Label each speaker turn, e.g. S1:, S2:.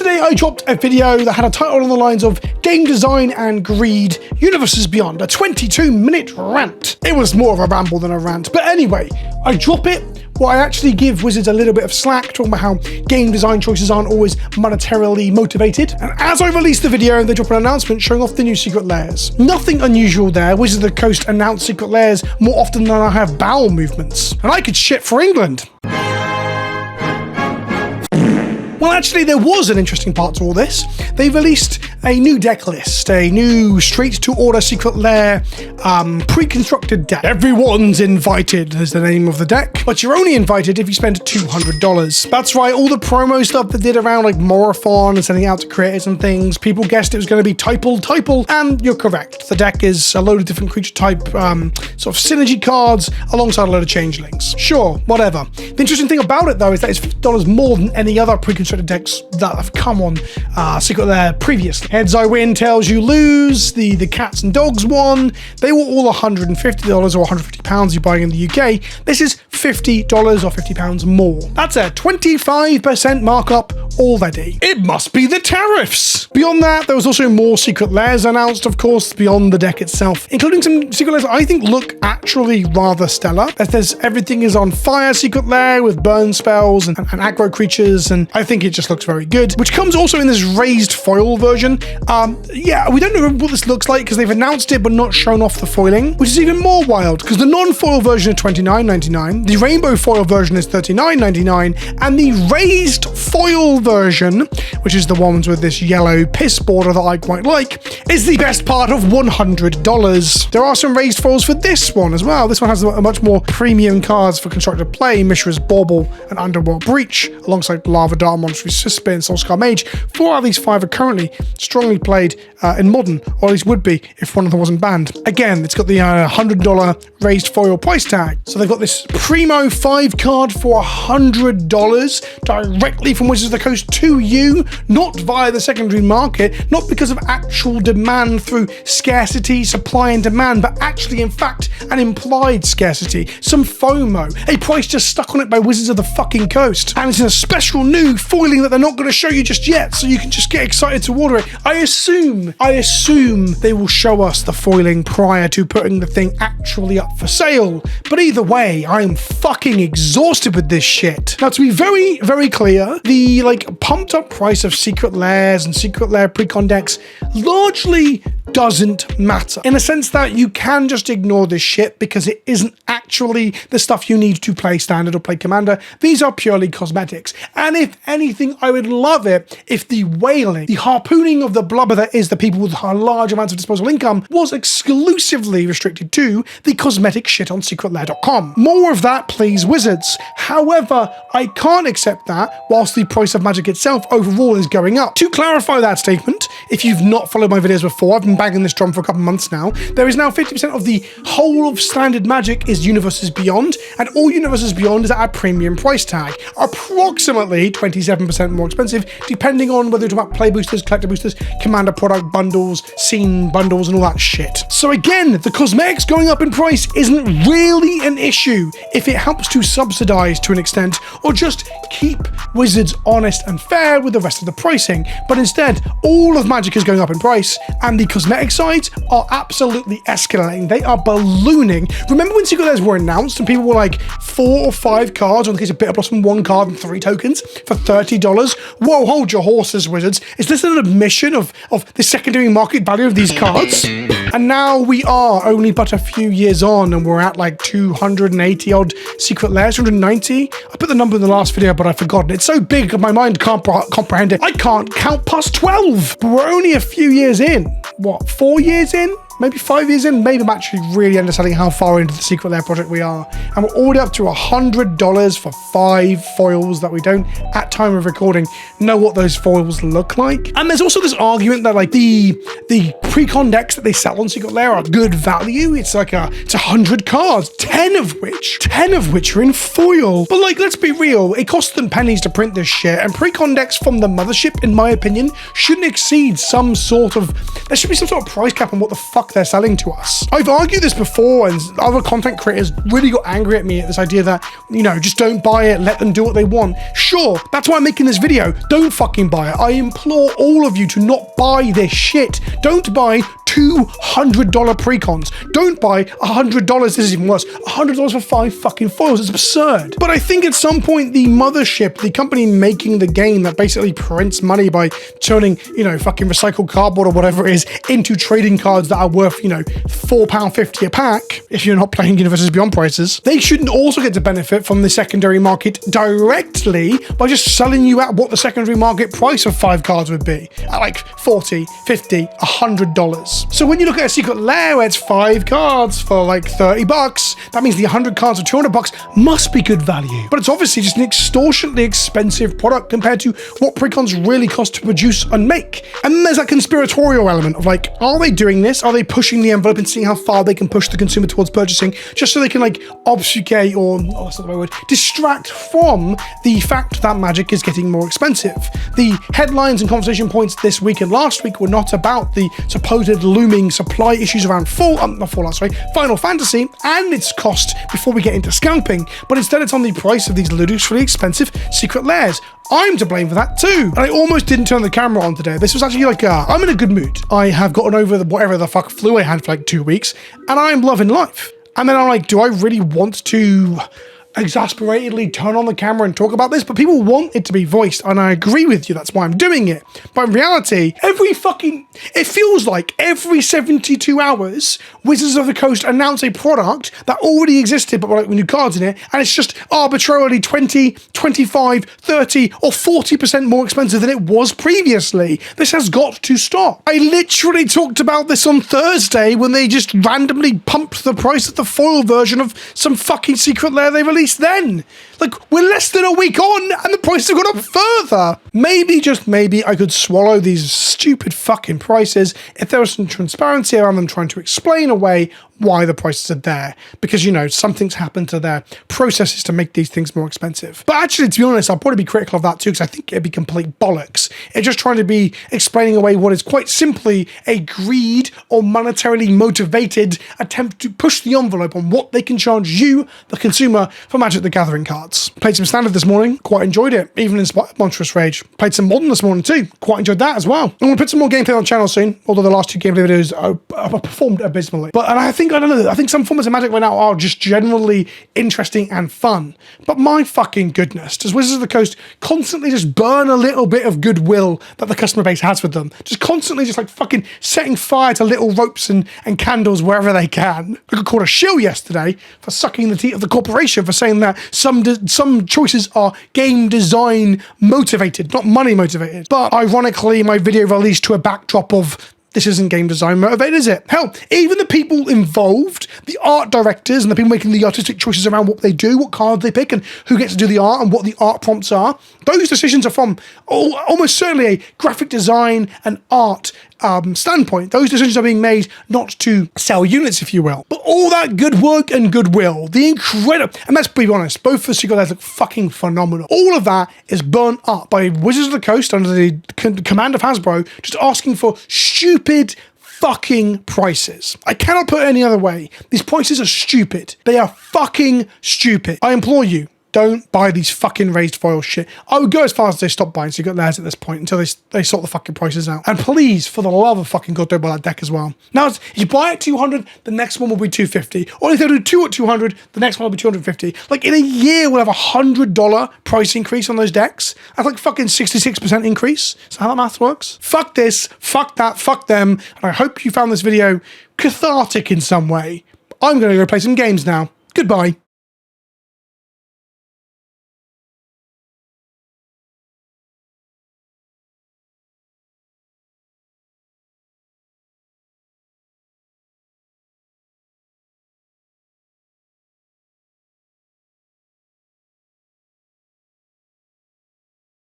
S1: Yesterday, I dropped a video that had a title on the lines of Game Design and Greed, Universes Beyond, a 22-minute rant. It was more of a ramble than a rant, but anyway, I drop it. Well, I actually give Wizards a little bit of slack, talking about how game design choices aren't always monetarily motivated. And as I released the video, they drop an announcement showing off the new secret layers. Nothing unusual there. Wizards of the Coast announce secret layers more often than I have bowel movements. And I could shit for England. Well, actually, there was an interesting part to all this. They released a new deck list, a new straight-to-order secret lair pre-constructed deck. Everyone's invited is the name of the deck, but you're only invited if you spend $200. That's right, all the promo stuff that did around like Morathon and sending out to creators and things, people guessed it was going to be Typle, and you're correct. The deck is a load of different creature type sort of synergy cards alongside a load of changelings. Sure, whatever. The interesting thing about it, though, is that it's $50 more than any other pre-constructed decks that have come on Secret Lair previously. Heads I win, tails you lose, the cats and dogs one, they were all $150 or £150 you're buying in the UK. This is $50 or £50 more. That's a 25% markup already. It must be the tariffs. Beyond that, there was also more secret lairs announced, of course, beyond the deck itself, including some secret lairs I think look actually rather stellar. There's Everything is on Fire secret lair with burn spells and aggro creatures, and I think it just looks very good, which comes also in this raised foil version. Yeah, we don't know what this looks like because they've announced it but not shown off the foiling, which is even more wild because the non-foil version is $29.99, the rainbow foil version is $39.99, and the raised foil version, which is the ones with this yellow piss border that I quite like, is the best part of $100. There are some raised foils for this one as well. This one has a much more premium cards for constructed play, Mishra's Bauble and Underworld Breach, alongside Lava Dart, Monstrous Suspect, and Soulscar Mage. 4 out of these 5 are currently strongly played in Modern, or at least would be if one of them wasn't banned. Again, it's got the $100 raised foil price tag. So they've got this Primo 5 card for $100 directly from Wizards of the Coast to you, not via the secondary market, not because of actual demand through scarcity, supply and demand, but actually, in fact, an implied scarcity, some FOMO, a price just stuck on it by Wizards of the fucking Coast. And it's in a special new foiling that they're not going to show you just yet, so you can just get excited to order it. I assume they will show us the foiling prior to putting the thing actually up for sale. But either way, I am fucking exhausted with this shit. Now, to be very, very clear, the pumped up price of secret lairs and secret lair precon decks largely doesn't matter, in a sense that you can just ignore this shit because it isn't actually the stuff you need to play Standard or play Commander. These are purely cosmetics, and if anything, I would love it if the whaling, the harpooning of the blubber that is the people with large amounts of disposable income, was exclusively restricted to the cosmetic shit on secretlair.com. More of that, please, Wizards. However, I can't accept that whilst the price of Magic itself overall is going up. To clarify that statement, if you've not followed my videos before, I've been banging this drum for a couple months now, there is now 50% of the whole of Standard Magic is Universes Beyond, and all Universes Beyond is at a premium price tag, approximately 27% more expensive, depending on whether you're talking about play boosters, collector boosters, commander product bundles, scene bundles, and all that shit. So again, the cosmetics going up in price isn't really an issue if it helps to subsidize to an extent, or just keep Wizards honest and fair with the rest of the pricing. But instead, all of Magic is going up in price, and the cosmetic sides are absolutely escalating. They are ballooning. Remember when Secret Lairs were announced and people were like 4 or 5 cards, or in the case of Bitter Blossom, 1 card and 3 tokens for $30? Whoa, hold your horses, Wizards. Is this an admission of the secondary market value of these cards? And now we are only but a few years on, and we're at like 280 odd Secret Lairs, 290. I put the number in the last video, but I've forgotten. It's so big that my mind can't comprehend it. I can't count past 12, but we're only a few years in. What, 4 years in? Maybe 5 years in? Maybe I'm actually really understanding how far into the Secret Lair project we are. And we're already up to $100 for 5 foils that we don't, at time of recording, know what those foils look like. And there's also this argument that the pre-con decks that they sell on Secret Lair are good value. It's 100 cards, 10 of which are in foil. But let's be real, it costs them pennies to print this shit, and pre-con decks from the mothership, in my opinion, shouldn't exceed there should be some sort of price cap on what the fuck fuck they're selling to us. I've argued this before, and other content creators really got angry at me at this idea that, you know, just don't buy it, let them do what they want. Sure, that's why I'm making this video. Don't fucking buy it. I implore all of you to not buy this shit. Don't buy $200 precons. Don't buy $100. This is even worse. $100 for 5 fucking foils. It's absurd. But I think at some point the mothership, the company making the game that basically prints money by turning, you know, fucking recycled cardboard or whatever it is into trading cards that are worth, you know, £4.50 a pack, if you're not playing Universes Beyond prices, they shouldn't also get to benefit from the secondary market directly by just selling you at what the secondary market price of 5 cards would be, at like $40, $50, $100. So when you look at a secret lair where it's 5 cards for like $30, that means the 100 cards for $200 must be good value. But it's obviously just an extortionately expensive product compared to what precons really cost to produce and make. And then there's that conspiratorial element of like, are they doing this? Are they pushing the envelope and seeing how far they can push the consumer towards purchasing just so they can like obfuscate or, oh, that's not the right word, distract from the fact that Magic is getting more expensive? The headlines and conversation points this week and last week were not about the supposed looming supply issues around Final Fantasy and its cost before we get into scalping, but instead it's on the price of these ludicrously expensive secret lairs. I'm to blame for that too. And I almost didn't turn the camera on today. This was actually like, I'm in a good mood. I have gotten over whatever the fuck flu I had for like 2 weeks, and I'm loving life. And then I'm like, do I really want to exasperatedly turn on the camera and talk about this? But people want it to be voiced, and I agree with you, that's why I'm doing it. But in reality, it feels like every 72 hours, Wizards of the Coast announce a product that already existed but with new cards in it, and it's just arbitrarily 20, 25, 30, or 40% more expensive than it was previously. This has got to stop. I literally talked about this on Thursday when they just randomly pumped the price of the foil version of some fucking secret lair they released then. Like, we're less than a week on and the prices have gone up further. Maybe, just maybe, I could swallow these stupid fucking prices if there was some transparency around them trying to explain away why the prices are there. Because, you know, something's happened to their processes to make these things more expensive. But actually, to be honest, I'll probably be critical of that too, because I think it'd be complete bollocks. It's just trying to be explaining away what is quite simply a greed or monetarily motivated attempt to push the envelope on what they can charge you, the consumer, for Magic the Gathering cards. Played some Standard this morning, quite enjoyed it, even in Monstrous Rage. Played some Modern this morning too, quite enjoyed that as well. I'm going to put some more gameplay on the channel soon, although the last 2 gameplay videos are performed abysmally. But and I think some formats of Magic right now are just generally interesting and fun. But my fucking goodness, does Wizards of the Coast constantly just burn a little bit of goodwill that the customer base has with them? Just constantly just like fucking setting fire to little ropes and candles wherever they can. I got called a shill yesterday for sucking the teeth of the corporation for saying that some choices are game design motivated, not money motivated. But ironically, my video released to a backdrop of this isn't game design motivated, is it? Hell, even the people involved, the art directors and the people making the artistic choices around what they do, what cards they pick and who gets to do the art and what the art prompts are, those decisions are from almost certainly a graphic design and art standpoint. Those decisions are being made not to sell units, if you will. But all that good work and goodwill, the incredible, and let's be honest, both the secret lairs look fucking phenomenal. All of that is burnt up by Wizards of the Coast under the command of Hasbro, just asking for stupid fucking prices. I cannot put it any other way. These prices are stupid. They are fucking stupid. I implore you, don't buy these fucking raised foil shit. I would go as far as they stop buying secret lairs at this point until they sort the fucking prices out. And please, for the love of fucking God, don't buy that deck as well. Now, if you buy it at 200, the next one will be 250. Or if they do 2 at 200, the next one will be 250. Like in a year, we'll have $100 price increase on those decks. That's like fucking 66% increase. So how that math works? Fuck this, fuck that, fuck them. And I hope you found this video cathartic in some way. I'm going to go play some games now. Goodbye.